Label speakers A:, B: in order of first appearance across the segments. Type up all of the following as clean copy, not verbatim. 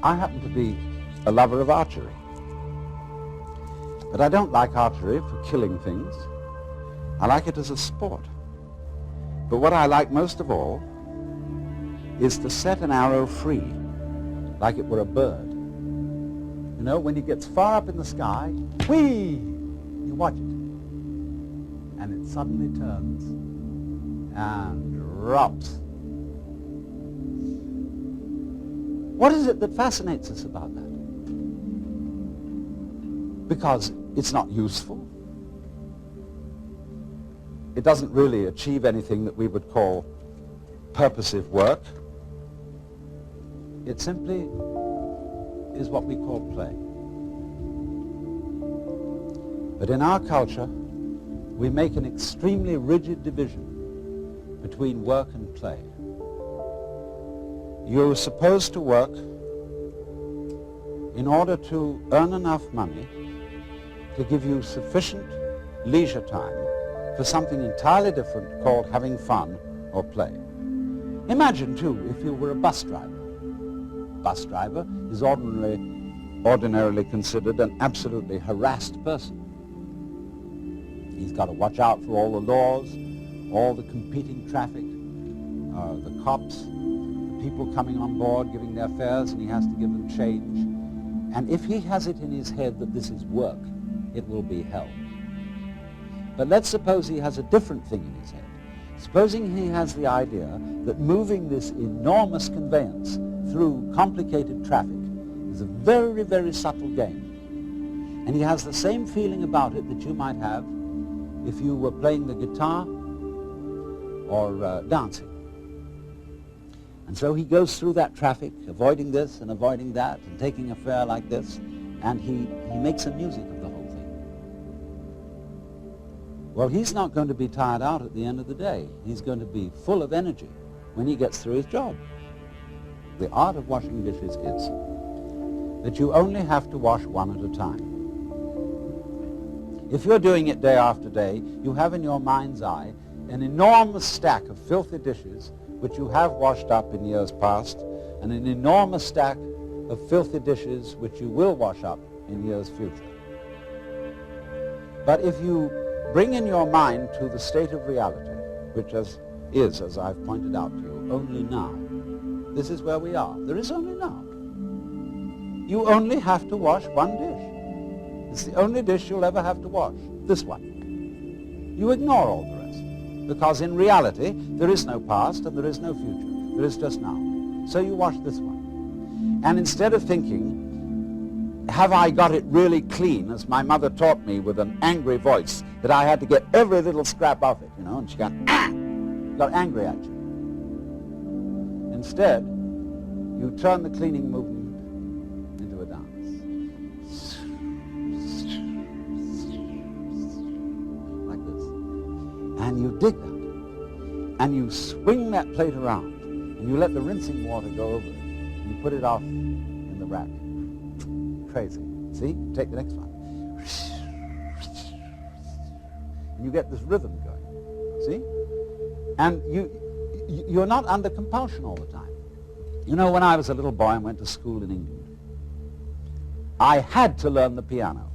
A: I happen to be a lover of archery. But I don't like archery for killing things. I like it as a sport. But what I like most of all is to set an arrow free, like it were a bird. You know, when it gets far up in the sky, whee! You watch it. And it suddenly turns and drops. What is it that fascinates us about that? Because it's not useful. It doesn't really achieve anything that we would call purposive work. It simply is what we call play. But in our culture, we make an extremely rigid division between work and play. You're supposed to work in order to earn enough money to give you sufficient leisure time for something entirely different called having fun or play. Imagine, too, if you were a bus driver. A bus driver is ordinarily considered an absolutely harassed person. He's got to watch out for all the laws, all the competing traffic, the cops, the people coming on board giving their fares, and he has to give them change. And if he has it in his head that this is work, it will be hell. But let's suppose he has a different thing in his head. Supposing he has the idea that moving this enormous conveyance through complicated traffic is a very, very subtle game. And he has the same feeling about it that you might have if you were playing the guitar or dancing. And so he goes through that traffic, avoiding this and avoiding that, and taking a fare like this, and he makes some music of the whole thing. Well, he's not going to be tired out at the end of the day. He's going to be full of energy when he gets through his job. The art of washing dishes is that you only have to wash one at a time. If you're doing it day after day, you have in your mind's eye an enormous stack of filthy dishes which you have washed up in years past, and an enormous stack of filthy dishes which you will wash up in years future. But if you bring in your mind to the state of reality, which is, as I've pointed out to you, only now. This is where we are. There is only now. You only have to wash one dish. It's the only dish you'll ever have to wash, this one. You ignore all the rest, because in reality, there is no past and there is no future. There is just now. So you wash this one. And instead of thinking, have I got it really clean, as my mother taught me with an angry voice, that I had to get every little scrap off it, and she got angry at you. Instead, you turn the cleaning movement into a dance. Like this. And you dig that. And you swing that plate around. And you let the rinsing water go over it. And you put it off in the rack. Crazy. See? Take the next one. And you get this rhythm going. See? And you're not under compulsion all the time. When I was a little boy and went to school in England, I had to learn the piano.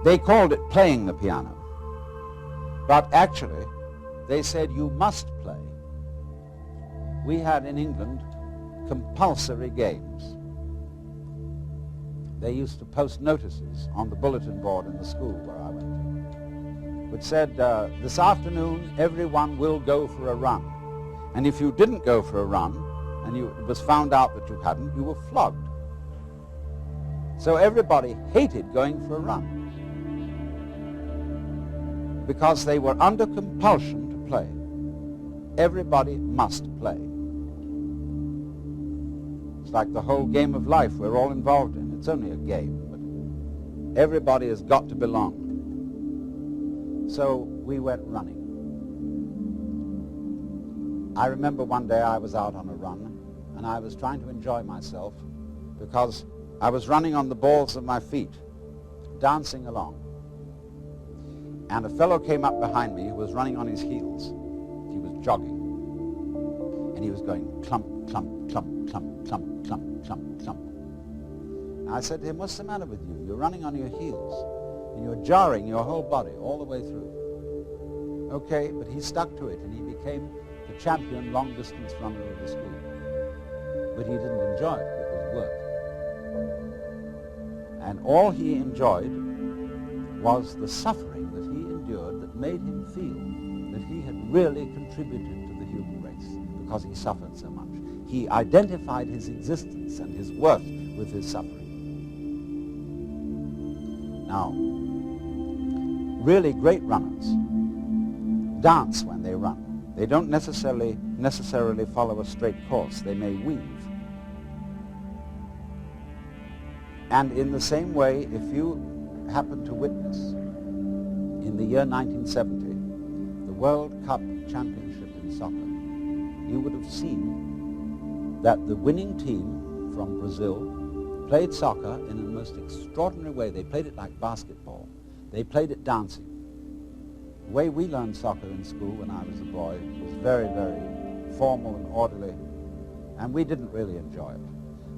A: They called it playing the piano. But actually, they said you must play. We had in England compulsory games. They used to post notices on the bulletin board in the school where I went to, which said, this afternoon everyone will go for a run. And if you didn't go for a run, and it was found out that you hadn't, you were flogged. So everybody hated going for a run, because they were under compulsion to play. Everybody must play. It's like the whole game of life we're all involved in. It's only a game, but everybody has got to belong. So we went running. I remember one day I was out on a run, and I was trying to enjoy myself because I was running on the balls of my feet, dancing along. And a fellow came up behind me who was running on his heels. He was jogging, and he was going clump, clump, clump, clump, clump, clump, clump, clump. And I said to him, what's the matter with you? You're running on your heels, and you're jarring your whole body all the way through. Okay, but he stuck to it, and he became the champion long-distance runner of the school. But he didn't enjoy it. It was work. And all he enjoyed was the suffering that he endured that made him feel that he had really contributed to the human race because he suffered so much. He identified his existence and his worth with his suffering. Now, really great runners dance when they run. They don't necessarily follow a straight course. They may weave. And in the same way, if you happen to witness in the year 1970 the World Cup Championship in soccer, you would have seen that the winning team from Brazil played soccer in a most extraordinary way. They played it like basketball. They played it dancing. The way we learned soccer in school when I was a boy was very, very formal and orderly, and we didn't really enjoy it.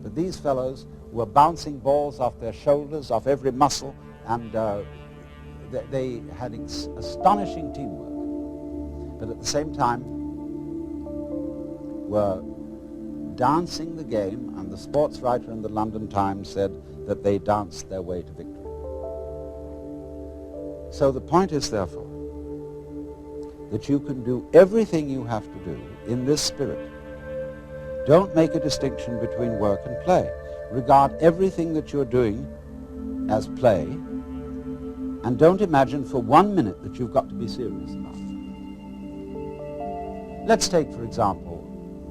A: But these fellows were bouncing balls off their shoulders, off every muscle, and they had astonishing teamwork. But at the same time, were dancing the game, and the sports writer in the London Times said that they danced their way to victory. So the point is, therefore, that you can do everything you have to do in this spirit. Don't make a distinction between work and play. Regard everything that you're doing as play, and don't imagine for 1 minute that you've got to be serious about it. Let's take, for example,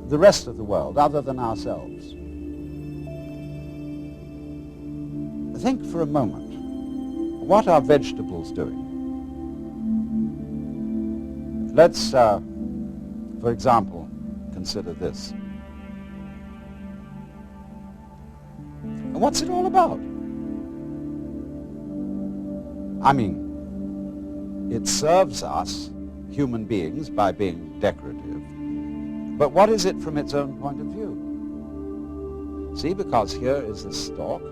A: the rest of the world, other than ourselves. Think for a moment, what are vegetables doing? Let's, for example, consider this. And what's it all about? I mean, it serves us, human beings, by being decorative. But what is it from its own point of view? See, because here is the stalk,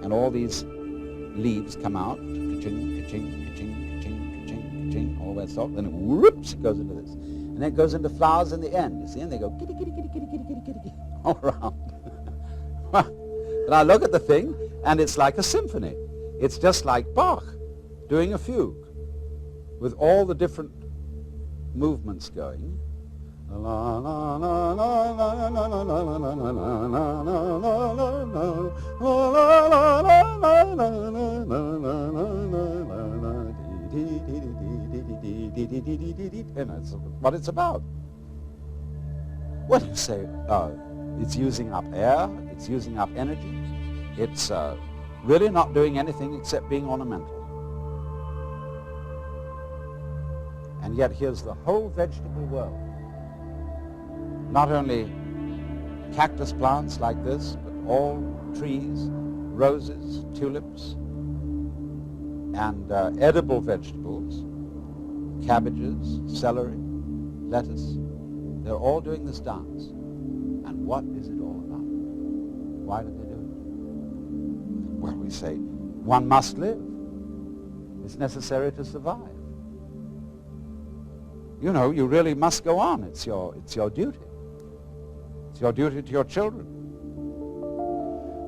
A: and all these leaves come out, ka-ching, ka-ching, ka-ching, ka-ching, ka-ching, ka-ching, all that stalk, then whoops, it goes into this. And then it goes into flowers in the end, you see, and they go kitty, kitty, kitty, kitty, kitty, kitty, kitty, kitty, all around. And I look at the thing, and it's like a symphony. It's just like Bach doing a fugue with all the different movements going. And that's what it's about. When you say it's using up air, it's using up energy, it's really not doing anything except being ornamental. And yet here's the whole vegetable world. Not only cactus plants like this, but all trees, roses, tulips, and edible vegetables, cabbages, celery, lettuce. They're all doing this dance. And what is it all about? Why do they do it? Well, we say, one must live. It's necessary to survive. You know, you really must go on. It's your duty. It's your duty to your children.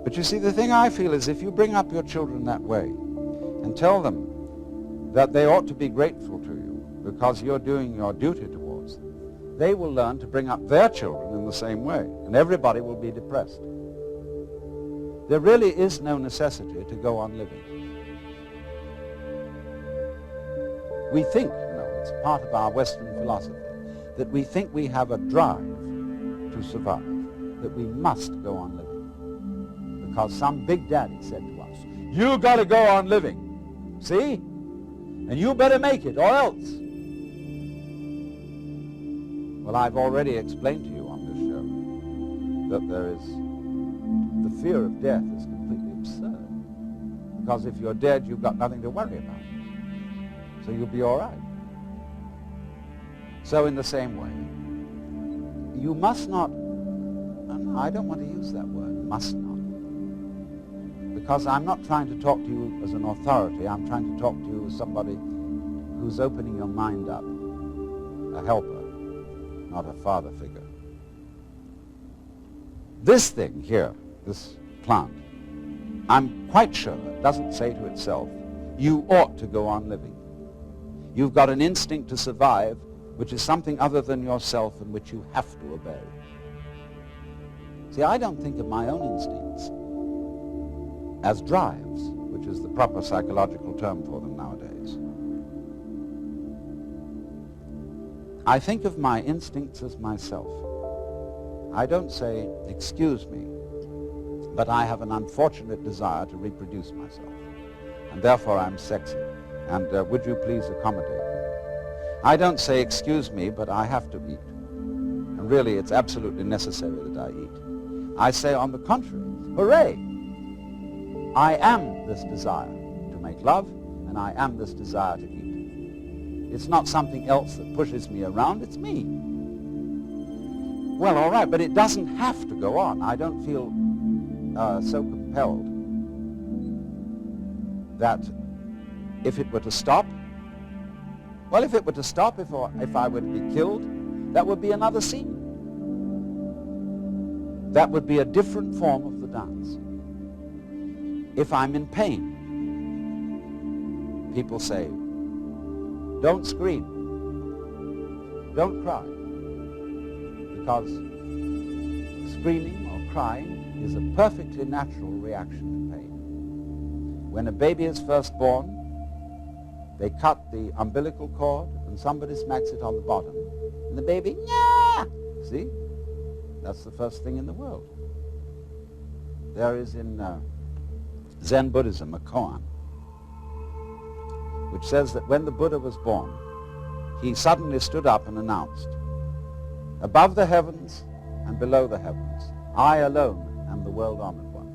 A: But you see, the thing I feel is if you bring up your children that way and tell them that they ought to be grateful to you because you're doing your duty towards them, they will learn to bring up their children in the same way, and everybody will be depressed. There really is no necessity to go on living. We think, it's part of our Western philosophy, that we think we have a drive to survive, that we must go on living. Because some big daddy said to us, you got to go on living, see? And you better make it or else. Well, I've already explained to you on this show that the fear of death is completely absurd. Because if you're dead, you've got nothing to worry about. So you'll be all right. So in the same way, you must not, I'm I don't want to use that word, must not. Because I'm not trying to talk to you as an authority. I'm trying to talk to you as somebody who's opening your mind up, a helper, not a father figure. This thing here, this plant, I'm quite sure it doesn't say to itself, you ought to go on living. You've got an instinct to survive, which is something other than yourself and which you have to obey. See, I don't think of my own instincts as drives, which is the proper psychological term for them nowadays. I think of my instincts as myself. I don't say, excuse me, but I have an unfortunate desire to reproduce myself, and therefore I'm sexy, and would you please accommodate me? I don't say, excuse me, but I have to eat, and really it's absolutely necessary that I eat. I say, on the contrary, hooray! I am this desire to make love, and I am this desire to eat. It's not something else that pushes me around, it's me. Well, all right, but it doesn't have to go on. I don't feel so compelled that if it were to stop, well, if it were to stop, if I were to be killed, that would be another scene. That would be a different form of the dance. If I'm in pain, people say, don't scream, don't cry, because screaming or crying is a perfectly natural reaction to pain. When a baby is first born, they cut the umbilical cord and somebody smacks it on the bottom, and the baby, yeah! See? That's the first thing in the world. There is in Zen Buddhism a koan, which says that when the Buddha was born, he suddenly stood up and announced, above the heavens and below the heavens, I alone am the world-honored one.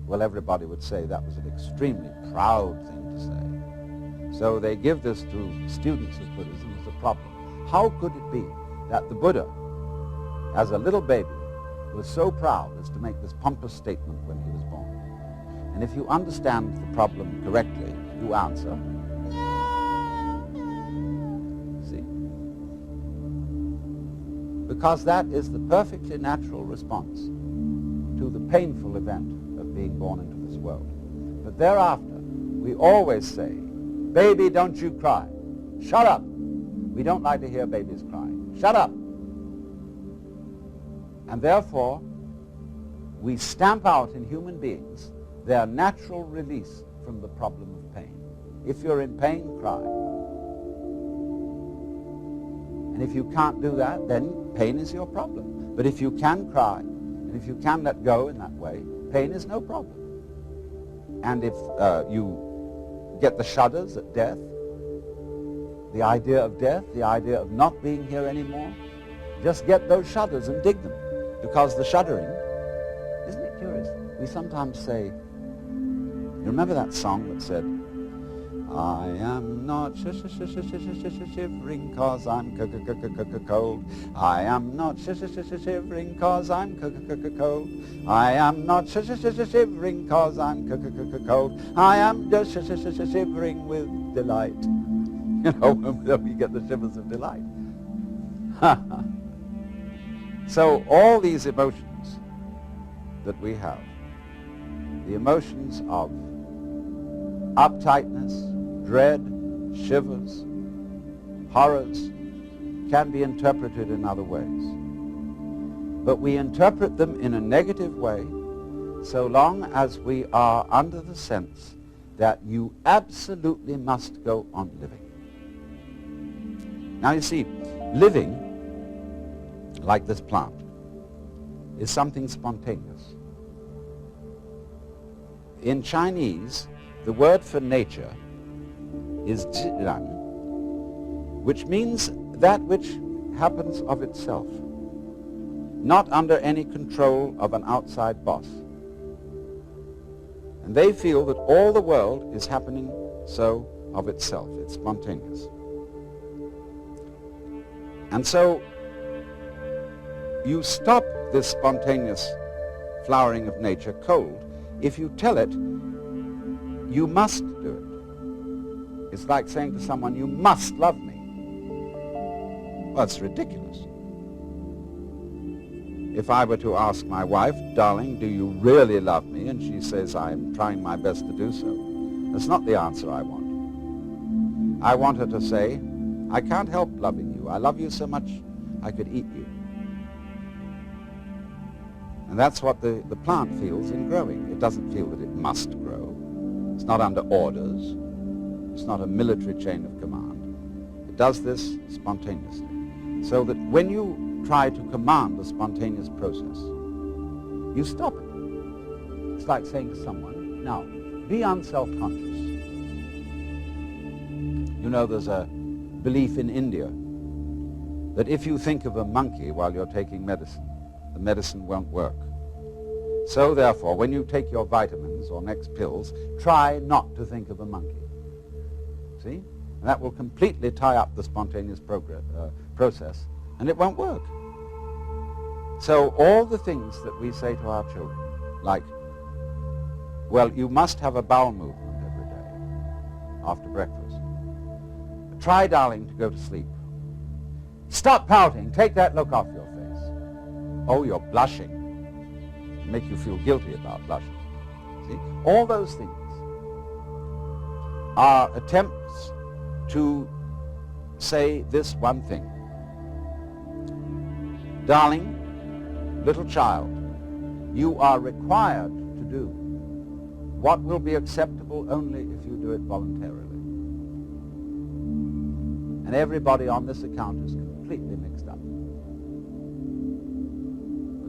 A: Well, everybody would say that was an extremely proud thing to say. So they give this to students of Buddhism as a problem. How could it be that the Buddha, as a little baby, was so proud as to make this pompous statement when he was born? And if you understand the problem correctly, you answer, see? Because that is the perfectly natural response to the painful event of being born into this world. But thereafter, we always say, baby, don't you cry. Shut up. We don't like to hear babies crying. Shut up. And therefore, we stamp out in human beings their natural release from the problem of pain. If you're in pain, cry. And if you can't do that, then pain is your problem. But if you can cry, and if you can let go in that way, pain is no problem. And if you get the shudders at death, the idea of death, the idea of not being here anymore, just get those shudders and dig them. Because the shuddering, isn't it curious? We sometimes say, you remember that song that said, I am not shivering cause I'm cold. I am not shivering cause I'm cold. I am not shivering cause I'm cold. I am just shivering with delight. You know, we get the shivers of delight. So all these emotions that we have, the emotions of uptightness, dread, shivers, horrors, can be interpreted in other ways. But we interpret them in a negative way so long as we are under the sense that you absolutely must go on living. Now you see, living, like this plant, is something spontaneous. In Chinese, the word for nature is zhiran, which means that which happens of itself, not under any control of an outside boss. And they feel that all the world is happening so of itself. It's spontaneous. And so you stop this spontaneous flowering of nature cold if you tell it you must do it. It's like saying to someone, you must love me. Well, it's ridiculous. If I were to ask my wife, darling, do you really love me? And she says, I'm trying my best to do so. That's not the answer I want. I want her to say, I can't help loving you. I love you so much I could eat you. And that's what the plant feels in growing. It doesn't feel that it must grow. It's not under orders. It's not a military chain of command. It does this spontaneously. So that when you try to command the spontaneous process, you stop it. It's like saying to someone, now, be unself-conscious. You know, there's a belief in India that if you think of a monkey while you're taking medicine, the medicine won't work. So therefore, when you take your vitamins or next pills, try not to think of a monkey. See? And that will completely tie up the spontaneous process, and it won't work. So all the things that we say to our children, like, well, you must have a bowel movement every day after breakfast. Try, darling, to go to sleep. Stop pouting. Take that look off your face. Oh, you're blushing. Make you feel guilty about blushing. See? All those things are attempts to say this one thing. Darling, little child, you are required to do what will be acceptable only if you do it voluntarily. And everybody on this account is completely mixed up,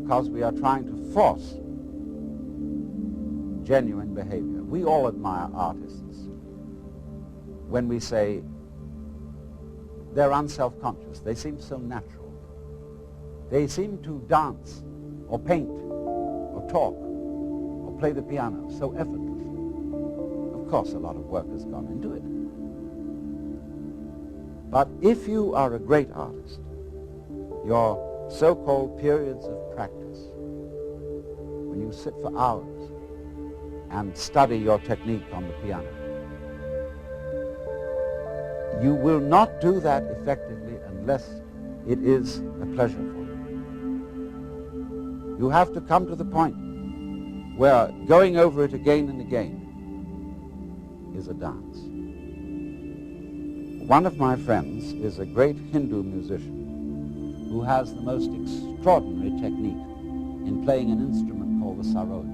A: because we are trying to force genuine behavior. We all admire artists when we say they're unself-conscious. They seem so natural. They seem to dance or paint or talk or play the piano so effortlessly. Of course, a lot of work has gone into it. But if you are a great artist, your so-called periods of practice, when you sit for hours and study your technique on the piano, you will not do that effectively unless it is a pleasure for you. You have to come to the point where going over it again and again is a dance. One of my friends is a great Hindu musician who has the most extraordinary technique in playing an instrument called the sarod.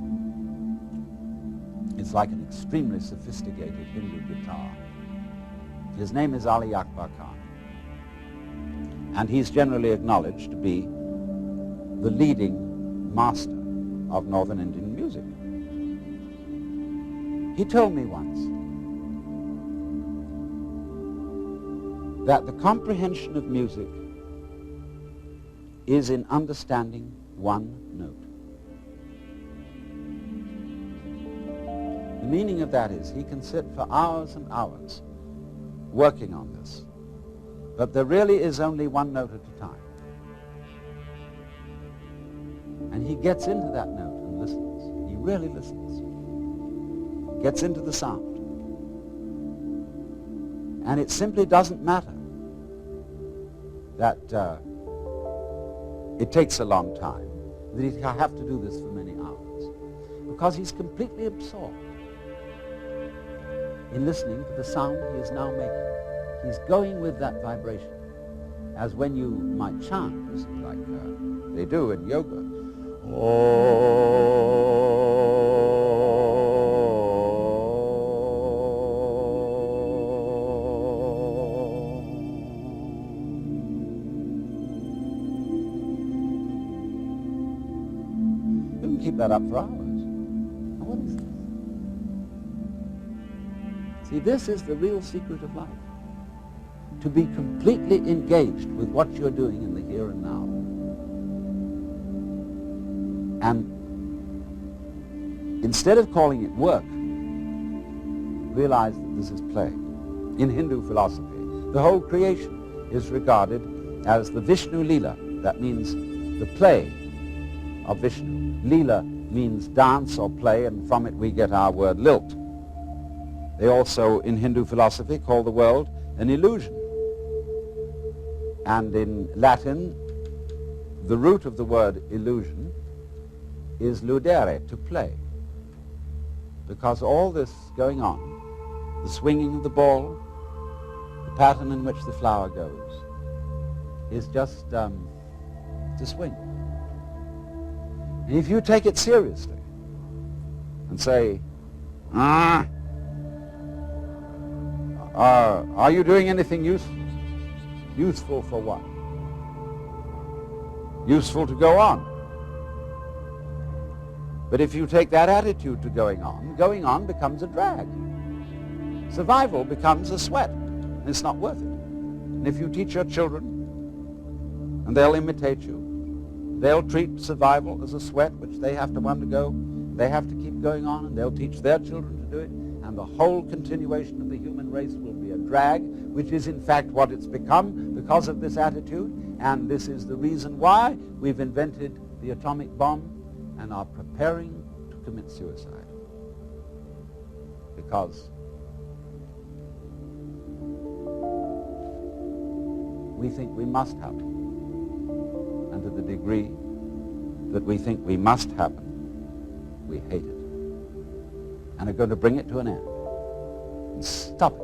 A: It's like an extremely sophisticated Hindu guitar. His name is Ali Akbar Khan, and he's generally acknowledged to be the leading master of Northern Indian music. He told me once that the comprehension of music is in understanding one note. The meaning of that is he can sit for hours and hours working on this, but there really is only one note at a time. And he gets into that note and listens. He really listens. Gets into the sound. And it simply doesn't matter that it takes a long time, that he'll have to do this for many hours, because he's completely absorbed in listening to the sound he is now making. He's going with that vibration, as when you might chant, like they do in yoga. You can keep that up for hours. Now, what is this? See, this is the real secret of life. To be completely engaged with what you're doing in the here and now. And instead of calling it work, realize that this is play. In Hindu philosophy, the whole creation is regarded as the Vishnu Leela. That means the play of Vishnu. Leela means dance or play, and from it we get our word lilt. They also, in Hindu philosophy, call the world an illusion. And in Latin, the root of the word illusion is ludere, to play. Because all this going on, the swinging of the ball, the pattern in which the flower goes, is just to swing. And if you take it seriously and say, are you doing anything useful? Useful for what? Useful to go on. But if you take that attitude to going on becomes a drag. Survival becomes a sweat, and it's not worth it. And if you teach your children, and they'll imitate you, they'll treat survival as a sweat which they have to undergo, they have to keep going on, and they'll teach their children to do it, and the whole continuation of the human race will be a drag, which is in fact what it's become because of this attitude, and this is the reason why we've invented the atomic bomb and are preparing to commit suicide. Because we think we must happen. And to the degree that we think we must happen, we hate it. And are going to bring it to an end. And stop it.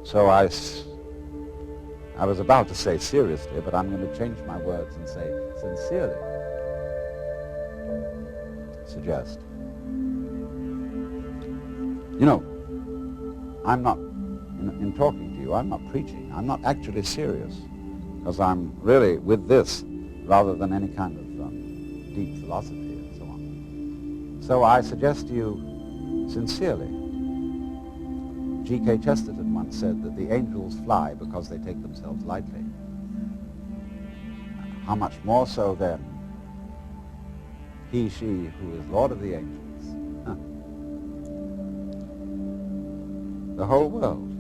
A: So I was about to say seriously, but I'm going to change my words and say sincerely suggest. You know, I'm not, in talking to you, I'm not preaching. I'm not actually serious, because I'm really with this rather than any kind of deep philosophy and so on. So I suggest to you sincerely. G.K. Chesterton once said that the angels fly because they take themselves lightly. How much more so then he, she, who is Lord of the angels. The whole world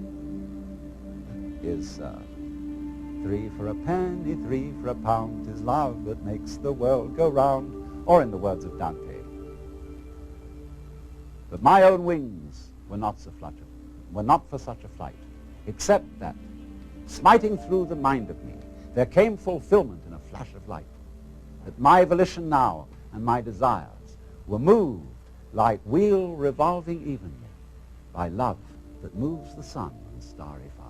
A: is 3 for a penny, 3 for a pound, 'tis love that makes the world go round, or in the words of Dante, but my own wings were not for such a flight, except that, smiting through the mind of me, there came fulfillment in a flash of light, that my volition now and my desires were moved like wheel revolving evenly by love that moves the sun and starry fire.